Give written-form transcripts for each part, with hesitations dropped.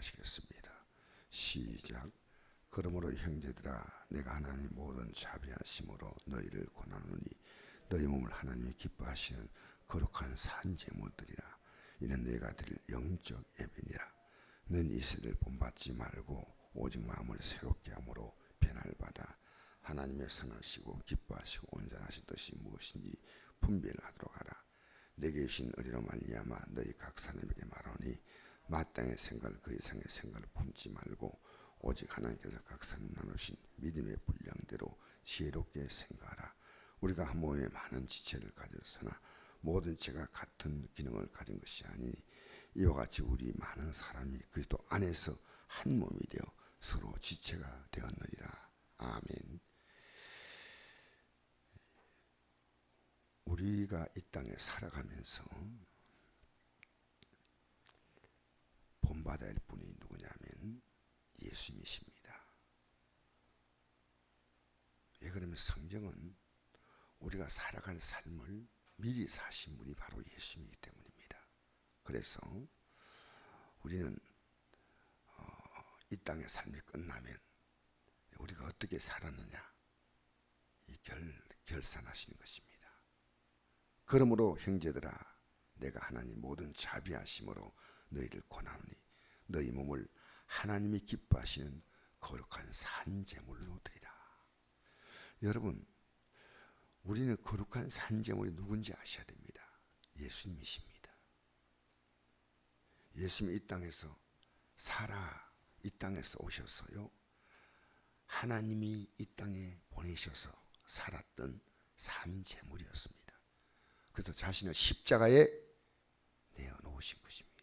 하시겠습니다. 시작. 그러므로 형제들아 내가 하나님의 모든 자비하심으로 너희를 권하노니 너희 몸을 하나님이 기뻐하시는 거룩한 산제물들이라. 이는 내가 드릴 영적 예배니라. 너는 이세를 본받지 말고 오직 마음을 새롭게 함으로 변화를 받아 하나님의 선하시고 기뻐하시고 온전하신 뜻이 무엇인지 분별하도록 하라. 내게 주신 의리로 말미암아 너희 각 사람에게 말하니 마땅의 생각을 그 이상의 생각을 품지 말고 오직 하나님께서 각 사람 나누신 믿음의 분량대로 지혜롭게 생각하라. 우리가 한 몸에 많은 지체를 가졌으나 모든 지체가 같은 기능을 가진 것이 아니니 이와 같이 우리 많은 사람이 그리스도 안에서 한 몸이 되어 서로 지체가 되었느니라. 아멘. 우리가 이 땅에 살아가면서 본받아야 할 분이 누구냐면 예수님이십니다. 왜 그러면 성경은 우리가 살아갈 삶을 미리 사신 분이 바로 예수님이기 때문입니다. 그래서 우리는 이 땅의 삶이 끝나면 우리가 어떻게 살았느냐 이 결산하시는 것입니다. 그러므로 형제들아 내가 하나님 모든 자비하심으로 너희를 권하노니 너희 몸을 하나님이 기뻐하시는 거룩한 산제물로 드리라. 여러분 우리는 거룩한 산제물이 누군지 아셔야 됩니다. 예수님이십니다. 예수님이 이 땅에서 이 땅에서 오셔서요 하나님이 이 땅에 보내셔서 살았던 산제물이었습니다. 그래서 자신을 십자가에 내어놓으신 것입니다.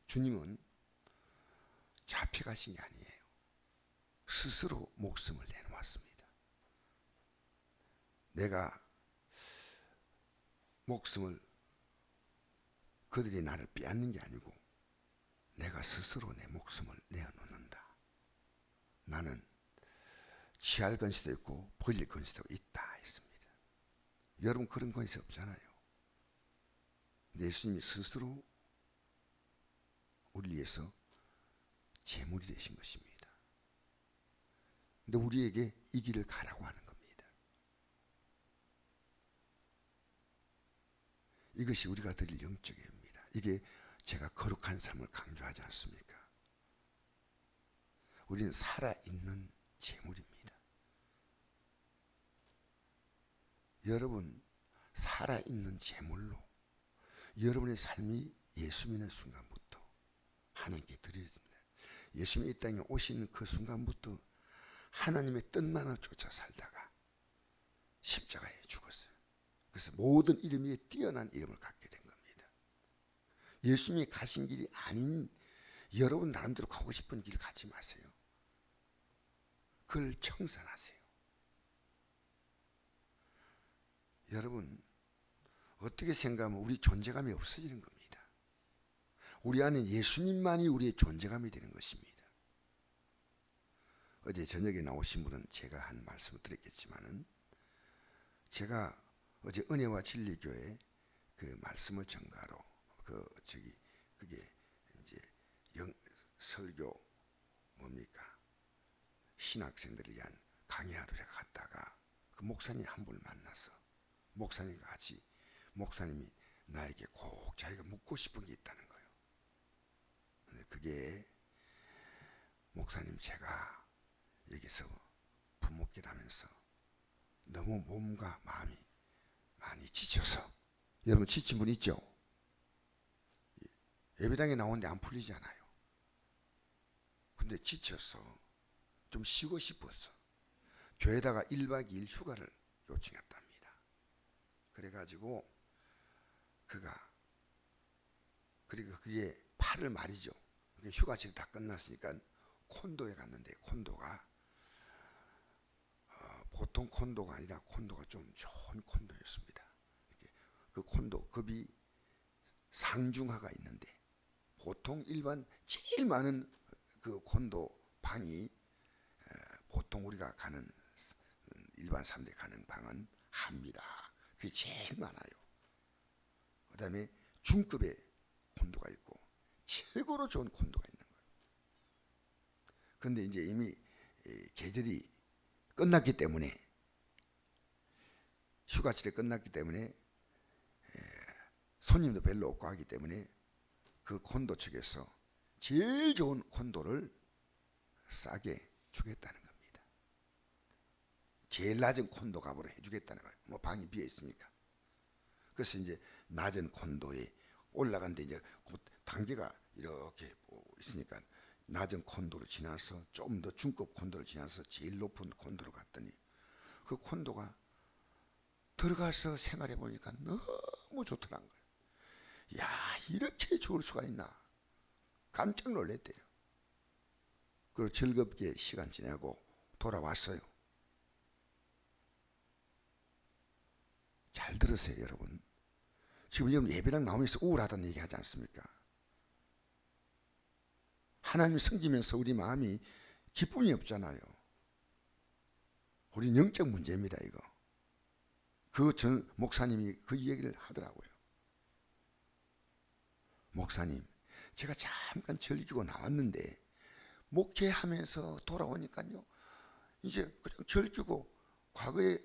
주님은 잡혀가신 게 아니에요. 스스로 목숨을 내놓았습니다. 내가 목숨을 그들이 나를 빼앗는 게 아니고 내가 스스로 내 목숨을 내어놓는다. 나는 취할 권세도 있고 벌릴 권세도 있다 했습니다. 여러분 그런 권세 없잖아요. 예수님이 스스로 우리를 위해서 제물이 되신 것입니다. 근데 우리에게 이 길을 가라고 하는 겁니다. 이것이 우리가 드릴 영적 예배입니다. 이게 제가 거룩한 삶을 강조하지 않습니까? 우리는 살아있는 제물입니다. 여러분 살아있는 제물로 여러분의 삶이 예수 믿는 순간부터 하나님께 드려집니다. 예수님이 이 땅에 오신 그 순간부터 하나님의 뜻만을 쫓아 살다가 십자가에 죽었어요. 그래서 모든 이름 위에 뛰어난 이름을 갖게 된 겁니다. 예수님이 가신 길이 아닌 여러분 나름대로 가고 싶은 길 가지 마세요. 그걸 청산하세요. 여러분 어떻게 생각하면 우리 존재감이 없어지는 겁니다. 우리 안에 예수님만이 우리의 존재감이 되는 것입니다. 어제 저녁에 나오신 분은 제가 한 말씀을 드렸겠지만은 제가 어제 은혜와 진리교회 그 말씀을 전가로 그게 이제 설교 뭡니까 신학생들을 위한 강의하러 제가 갔다가 그 목사님 한 분을 만나서 목사님과 같이 목사님이 나에게 꼭 자기가 묻고 싶은 게 있다는 거예요. 그게 목사님 제가 여기서 부목길 하면서 너무 몸과 마음이 많이 지쳐서 여러분 지친 분 있죠? 예배당에 나오는데 안 풀리잖아요. 근데 지쳐서 좀 쉬고 싶었어. 교회에다가 1박 2일 휴가를 요청했답니다. 그래가지고 그리고 그게 8월 말이죠. 휴가철이 다 끝났으니까 콘도에 갔는데 콘도가 보통 콘도가 아니라 콘도가 좀 좋은 콘도였습니다. 그 콘도 급이 상중하가 있는데 보통 일반 제일 많은 그 콘도 방이 보통 우리가 가는 일반 사람들이 가는 방은 합니다. 그게 제일 많아요. 그 다음에 중급의 콘도가 있고 최고로 좋은 콘도가 있는 거예요. 그런데 이제 이미 계절이 끝났기 때문에, 휴가철이 끝났기 때문에 손님도 별로 없고 하기 때문에 그 콘도 측에서 제일 좋은 콘도를 싸게 주겠다는 겁니다. 제일 낮은 콘도 값으로 해주겠다는 거예요. 뭐 방이 비어 있으니까. 그래서 이제 낮은 콘도에 올라간데 이제 곧 단계가 이렇게 있으니까 낮은 콘도를 지나서 좀 더 중급 콘도를 지나서 제일 높은 콘도로 갔더니 그 콘도가 들어가서 생활해 보니까 너무 좋더란 거예요. 야, 이렇게 좋을 수가 있나 깜짝 놀랐대요. 그리고 즐겁게 시간 지내고 돌아왔어요. 잘 들으세요, 여러분. 지금 예배당 나오면서 우울하다는 얘기 하지 않습니까? 하나님을 섬기면서 우리 마음이 기쁨이 없잖아요. 우리 영적 문제입니다, 이거. 그 전 목사님이 그 얘기를 하더라고요. 목사님, 제가 잠깐 즐기고 나왔는데 목회하면서 돌아오니까요, 이제 그냥 즐기고, 과거에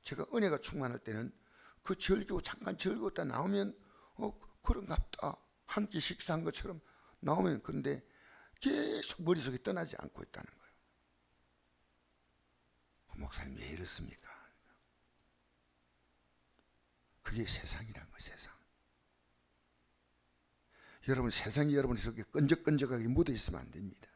제가 은혜가 충만할 때는 그 즐기고 잠깐 즐겼다 나오면 그런갑다 한 끼 식사한 것처럼 나오면, 그런데 계속 머릿속에 떠나지 않고 있다는 거예요. 목사님 왜 이렇습니까? 그게 세상이란 거예요, 세상. 여러분, 세상이 여러분 속에 끈적끈적하게 묻어 있으면 안 됩니다.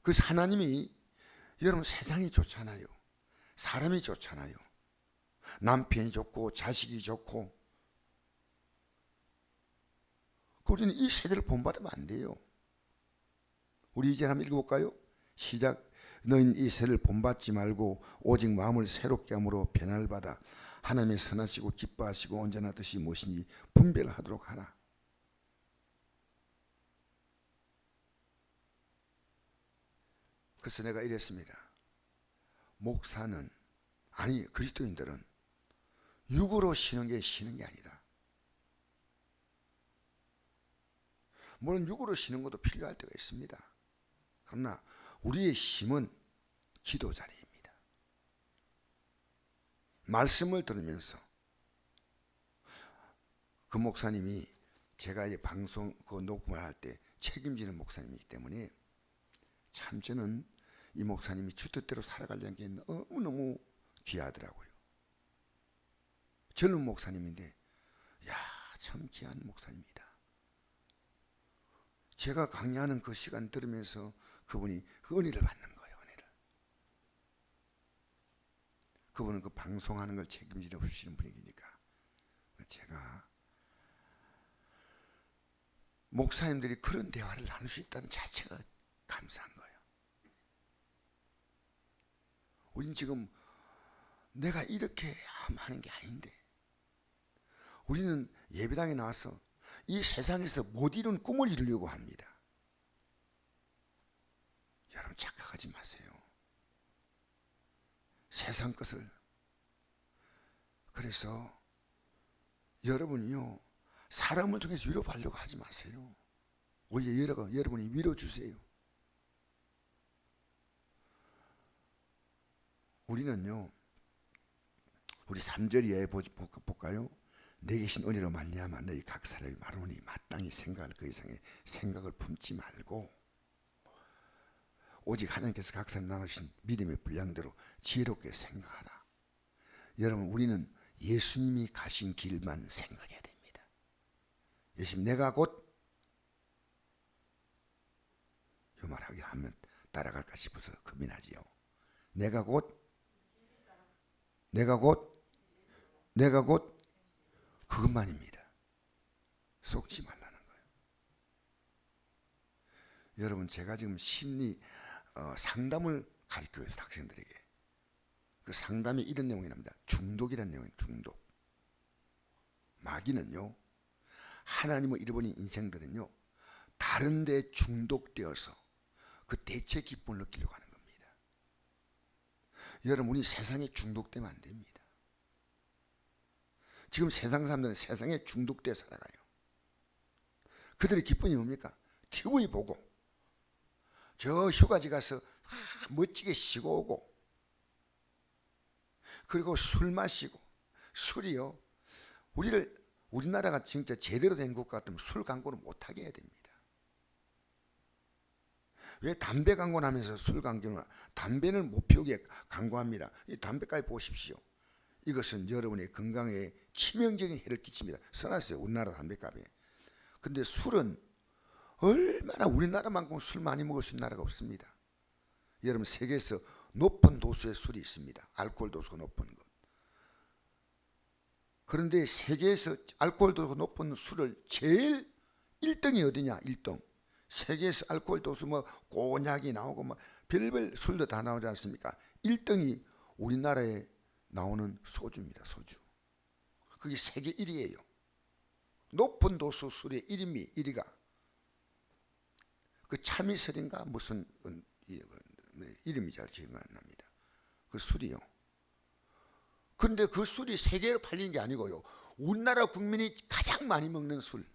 그래서 하나님이, 여러분 세상이 좋잖아요. 사람이 좋잖아요. 남편이 좋고 자식이 좋고. 우리는 이 세대를 본받으면 안 돼요. 우리 이제 한번 읽어볼까요? 시작. 너희는 이 세대를 본받지 말고 오직 마음을 새롭게 함으로 변화를 받아 하나님의 선하시고 기뻐하시고 온전한 뜻이 무엇인지 분별하도록 하라. 그래서 내가 이랬습니다. 목사는, 아니 그리스도인들은 육으로 쉬는 게 아니다. 물론 육으로 쉬는 것도 필요할 때가 있습니다. 그러나 우리의 힘은 기도 자리입니다. 말씀을 들으면서, 그 목사님이 제가 이제 방송 그 녹음을 할 때 책임지는 목사님이기 때문에 참 저는 이 목사님이 주뜻대로 살아가려는 게 너무너무 귀하더라고요. 젊은 목사님인데, 야, 참 귀한 목사님이다. 제가 강의하는 그 시간 들으면서 그분이 그 은혜를 받는 거예요, 은혜를. 그분은 그 방송하는 걸 책임지려 주시는 분이니까. 제가 목사님들이 그런 대화를 나눌 수 있다는 자체가 감사한 거예요. 우린 지금 내가 이렇게 하는 게 아닌데, 우리는 예배당에 나와서 이 세상에서 못 이룬 꿈을 이루려고 합니다. 여러분 착각하지 마세요. 세상 것을. 그래서 여러분이요, 사람을 통해서 위로받으려고 하지 마세요. 오히려 여러분이 위로 주세요. 우리는요, 우리 3절 이하에 볼까요? 내 계신 은혜로 말미암아 너희 각 사람이 마르노니 마땅히 생각할 그 이상의 생각을 품지 말고 오직 하나님께서 각 사람 나누신 믿음의 분량대로 지혜롭게 생각하라. 여러분, 우리는 예수님이 가신 길만 생각해야 됩니다. 예수님, 내가 곧, 이 말하게 하면 따라갈까 싶어서 겁이 나지요. 내가 곧 그것만입니다. 속지 말라는 거예요. 여러분, 제가 지금 심리 상담을 가르쳐요, 학생들에게. 그 상담에 이런 내용이 납니다. 중독이라는 내용이에요. 중독. 마귀는요, 하나님을 잃어버린 인생들은요, 다른 데 중독되어서 그 대체 기쁨을 느끼려고 하는 겁니다. 여러분, 우리 세상에 중독되면 안 됩니다. 지금 세상 사람들은 세상에 중독돼 살아가요. 그들의 기쁨이 뭡니까? TV 보고 저 휴가지 가서 멋지게 쉬고 오고, 그리고 술 마시고. 술이요, 우리나라가 진짜 제대로 된 국가 같으면 술 광고를 못하게 해야 됩니다. 왜 담배 광고를 하면서 술 광고는, 담배는 못 피우게 광고합니다. 이 담배까지 보십시오. 이것은 여러분의 건강에 치명적인 해를 끼칩니다. 써놨어요, 우리나라 담배값에. 근데 술은 얼마나, 우리나라만큼 술 많이 먹을 수 있는 나라가 없습니다. 여러분, 세계에서 높은 도수의 술이 있습니다. 알코올 도수가 높은 것. 그런데 세계에서 알코올 도수가 높은 술을 제일 1등이 어디냐? 1등. 세계에서 알코올 도수 뭐 꼬냑이 나오고 뭐 별별 술도 다 나오지 않습니까? 1등이 우리나라에 나오는 소주입니다. 소주. 그게 세계 1위예요. 높은 도수 술의 1위가 그 참이슬인가 무슨 이름이 잘 기억 안 납니다. 그 술이요. 근데 그 술이 세계로 팔리는 게 아니고요, 우리나라 국민이 가장 많이 먹는 술.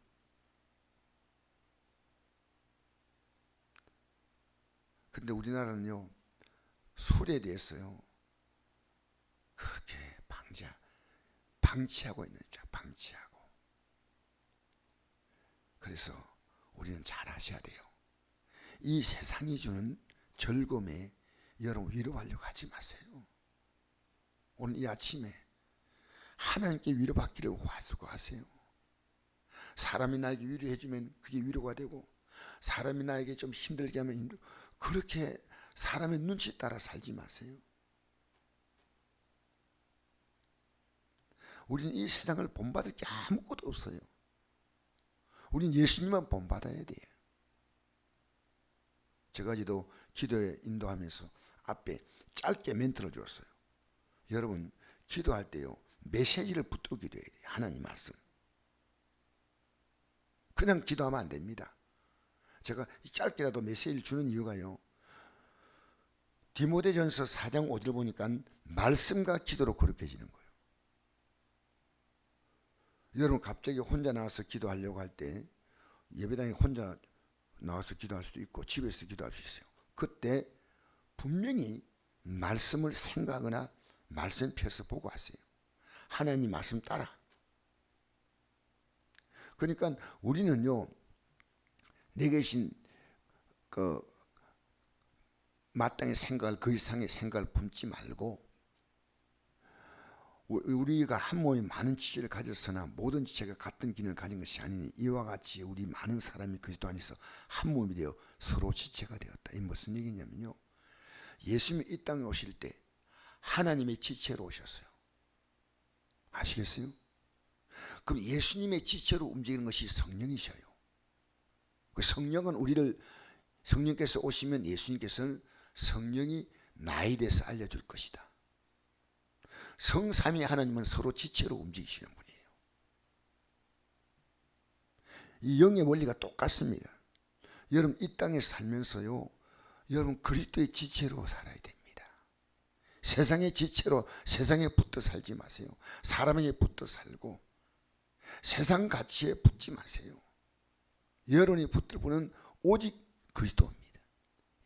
근데 우리나라는요, 술에 대해서요 그렇게 방치하고 있는 거죠. 방치하고. 그래서 우리는 잘 아셔야 돼요. 이 세상이 주는 즐거움에 여러분 위로하려고 하지 마세요. 오늘 이 아침에 하나님께 위로받기를 구하세요. 사람이 나에게 위로해주면 그게 위로가 되고, 사람이 나에게 좀 힘들게 하면 그렇게 사람의 눈치 따라 살지 마세요. 우리는 이 세상을 본받을 게 아무것도 없어요. 우리는 예수님만 본받아야 돼요. 제가 어제도 기도에 인도하면서 앞에 짧게 멘트를 줬어요. 여러분, 기도할 때요 메시지를 붙들고 기도해야 돼요. 하나님 말씀. 그냥 기도하면 안 됩니다. 제가 짧게라도 메시지를 주는 이유가요, 디모데전서 4장 5절 보니까 말씀과 기도로 거룩해지는 거예요. 여러분, 갑자기 혼자 나와서 기도하려고 할 때 예배당에 혼자 나와서 기도할 수도 있고 집에서 기도할 수 있어요. 그때 분명히 말씀을 생각하거나 말씀 펴서 보고 하세요. 하나님 말씀 따라. 그러니까 우리는요, 내 계신 그 마땅히 생각을, 그 이상의 생각을 품지 말고, 우리가 한 몸이 많은 지체를 가졌으나 모든 지체가 같은 기능을 가진 것이 아니니 이와 같이 우리 많은 사람이 그리스도 안에서 한 몸이 되어 서로 지체가 되었다. 이 무슨 얘기냐면요, 예수님이 이 땅에 오실 때 하나님의 지체로 오셨어요. 아시겠어요? 그럼 예수님의 지체로 움직이는 것이 성령이셔요. 그 성령은 성령께서 오시면 예수님께서는 성령이 나에 대해서 알려줄 것이다. 성삼위 하나님은 서로 지체로 움직이시는 분이에요. 이 영의 원리가 똑같습니다. 여러분, 이 땅에 살면서요, 여러분 그리스도의 지체로 살아야 됩니다. 세상의 지체로, 세상에 붙어 살지 마세요. 사람에게 붙어 살고 세상 가치에 붙지 마세요. 여러분이 붙들 분은 오직 그리스도입니다.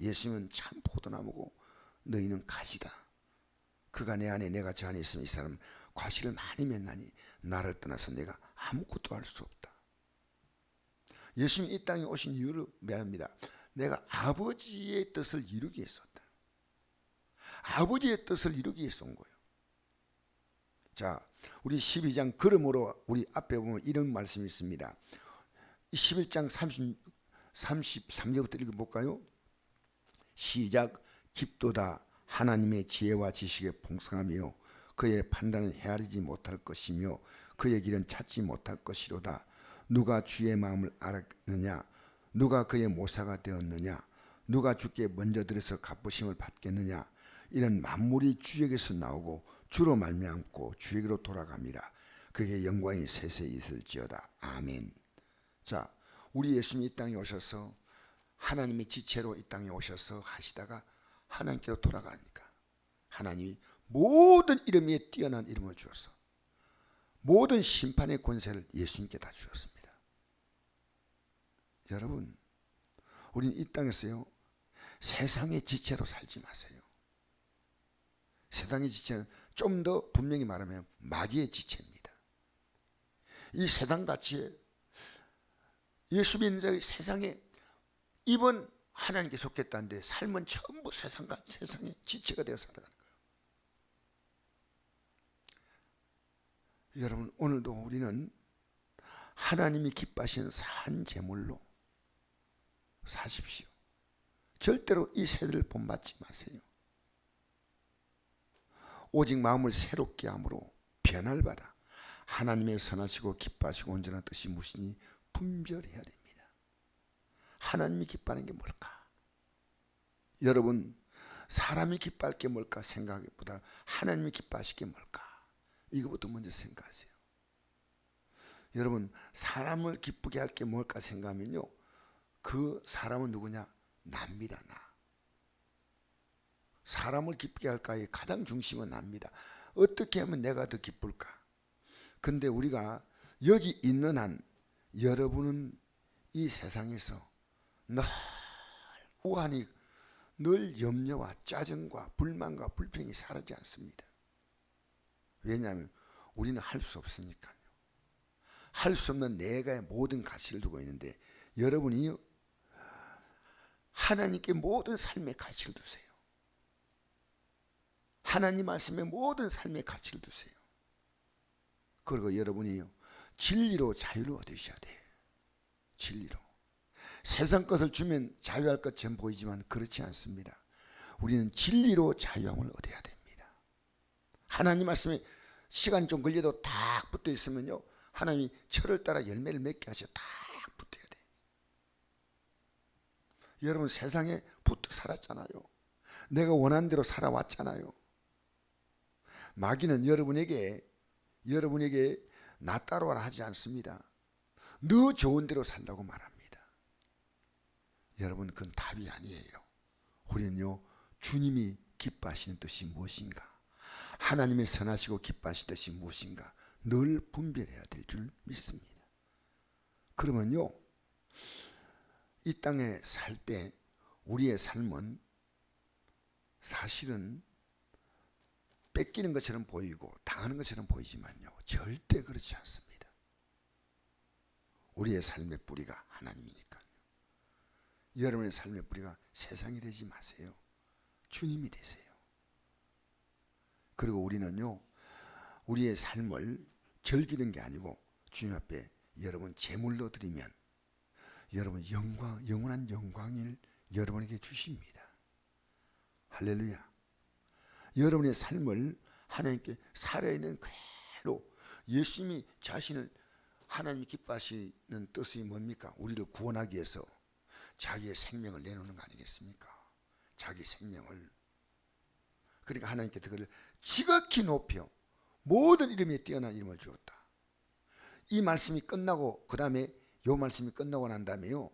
예수님은 참 포도나무고 너희는 가지다. 그가 내 안에 내가 저 안에 있으면 이 사람 과실을 많이 맺나니 나를 떠나서 내가 아무것도 할 수 없다. 예수님이 이 땅에 오신 이유를 말합니다. 내가 아버지의 뜻을 이루기 위해서 왔다. 아버지의 뜻을 이루기 위해서 온 거예요. 자, 우리 12장 그러므로 우리 앞에 보면 이런 말씀이 있습니다. 11장 33절부터 읽어볼까요? 시작. 깊도다 하나님의 지혜와 지식에 풍성하며 그의 판단은 헤아리지 못할 것이며 그의 길은 찾지 못할 것이로다. 누가 주의 마음을 알았느냐? 누가 그의 모사가 되었느냐? 누가 주께 먼저 들어서 갚으심을 받겠느냐? 이는 만물이 주에게서 나오고 주로 말미암고 주에게로 돌아갑니다. 그의 영광이 세세히 있을지어다. 아멘. 자, 우리 예수님이 이 땅에 오셔서 하나님의 지체로 이 땅에 오셔서 하시다가 하나님께로 돌아가니까 하나님이 모든 이름 위에 뛰어난 이름을 주어서 모든 심판의 권세를 예수님께 다 주었습니다. 여러분, 우리는 이 땅에서요, 세상의 지체로 살지 마세요. 세상의 지체는 좀 더 분명히 말하면 마귀의 지체입니다. 이 세상같이 예수 믿는 자의 세상에 입은 하나님께 속겠다는데 삶은 전부 세상의 지체가 되어 살아가는 거예요. 여러분, 오늘도 우리는 하나님이 기뻐하시는 산 제물로 사십시오. 절대로 이 세대를 본받지 마세요. 오직 마음을 새롭게 함으로 변화를 받아 하나님의 선하시고 기뻐하시고 온전한 뜻이 무엇이니 분별해야 됩니다. 하나님이 기뻐하는 게 뭘까? 여러분, 사람이 기뻐할 게 뭘까 생각보다 하나님이 기뻐하실 게 뭘까? 이거부터 먼저 생각하세요. 여러분, 사람을 기쁘게 할 게 뭘까 생각하면요, 그 사람은 누구냐? 납니다. 나. 사람을 기쁘게 할까의 가장 중심은 납니다. 어떻게 하면 내가 더 기쁠까? 근데 우리가 여기 있는 한 여러분은 이 세상에서 늘 우환이, 늘 염려와 짜증과 불만과 불평이 사라지지 않습니다. 왜냐하면 우리는 할 수 없으니까요. 할 수 없는 내가의 모든 가치를 두고 있는데, 여러분이 하나님께 모든 삶의 가치를 두세요. 하나님 말씀에 모든 삶의 가치를 두세요. 그리고 여러분이요, 진리로 자유를 얻으셔야 돼요. 진리로. 세상 것을 주면 자유할 것처럼 보이지만 그렇지 않습니다. 우리는 진리로 자유함을 얻어야 됩니다. 하나님 말씀에 시간이 좀 걸려도 딱 붙어 있으면요, 하나님이 철을 따라 열매를 맺게 하셔. 딱 붙어야 돼. 여러분, 세상에 붙어 살았잖아요. 내가 원하는 대로 살아왔잖아요. 마귀는 여러분에게 나 따라와라 하지 않습니다. 너 좋은 대로 살라고 말합니다. 여러분, 그건 답이 아니에요. 우리는요, 주님이 기뻐하시는 뜻이 무엇인가, 하나님의 선하시고 기뻐하시는 뜻이 무엇인가 늘 분별해야 될 줄 믿습니다. 그러면요, 이 땅에 살 때 우리의 삶은 사실은 뺏기는 것처럼 보이고 당하는 것처럼 보이지만요, 절대 그렇지 않습니다. 우리의 삶의 뿌리가 하나님이니까요. 여러분의 삶의 뿌리가 세상이 되지 마세요. 주님이 되세요. 그리고 우리는요, 우리의 삶을 즐기는 게 아니고 주님 앞에 여러분 제물로 드리면 여러분 영원한 영광을 여러분에게 주십니다. 할렐루야. 여러분의 삶을 하나님께 살아있는 그대로 예수님이 자신을, 하나님이 기뻐하시는 뜻이 뭡니까? 우리를 구원하기 위해서 자기의 생명을 내놓는 거 아니겠습니까? 자기 생명을. 그러니까 하나님께 그를 지극히 높여 모든 이름에 뛰어난 이름을 주었다. 이 말씀이 끝나고, 그 다음에 이 말씀이 끝나고 난 다음에요,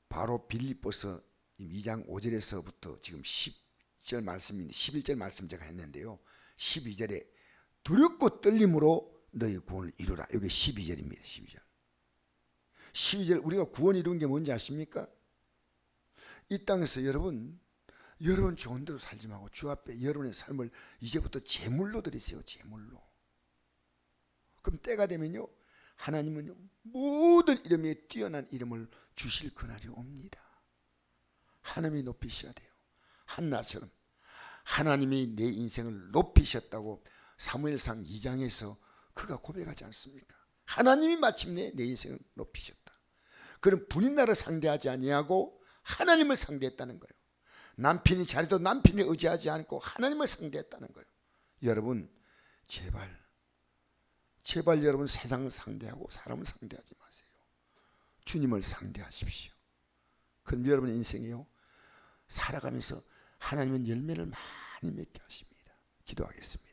바로 빌립보서 2장 5절에서부터 지금 10절 말씀인데, 11절 말씀 제가 했는데요, 12절에 두렵고 떨림으로 너희 구원을 이루라. 이게 12절입니다. 12절 우리가 구원 이룬 게 뭔지 아십니까? 이 땅에서 여러분 좋은 대로 살지 말고 주 앞에 여러분의 삶을 이제부터 제물로 드리세요. 제물로. 그럼 때가 되면요, 하나님은요, 모든 이름에 뛰어난 이름을 주실 그날이 옵니다. 하나님이 높이셔야 돼요. 한나처럼 하나님이 내 인생을 높이셨다고 사무엘상 2장에서 그가 고백하지 않습니까? 하나님이 마침내 내 인생을 높이셨다. 그럼 분인나를 상대하지 아니하고 하나님을 상대했다는 거예요. 남편이 잘해도 남편이 의지하지 않고 하나님을 상대했다는 거예요. 여러분, 제발 여러분 세상을 상대하고 사람을 상대하지 마세요. 주님을 상대하십시오. 그럼 여러분의 인생이요, 살아가면서 하나님은 열매를 많이 맺게 하십니다. 기도하겠습니다.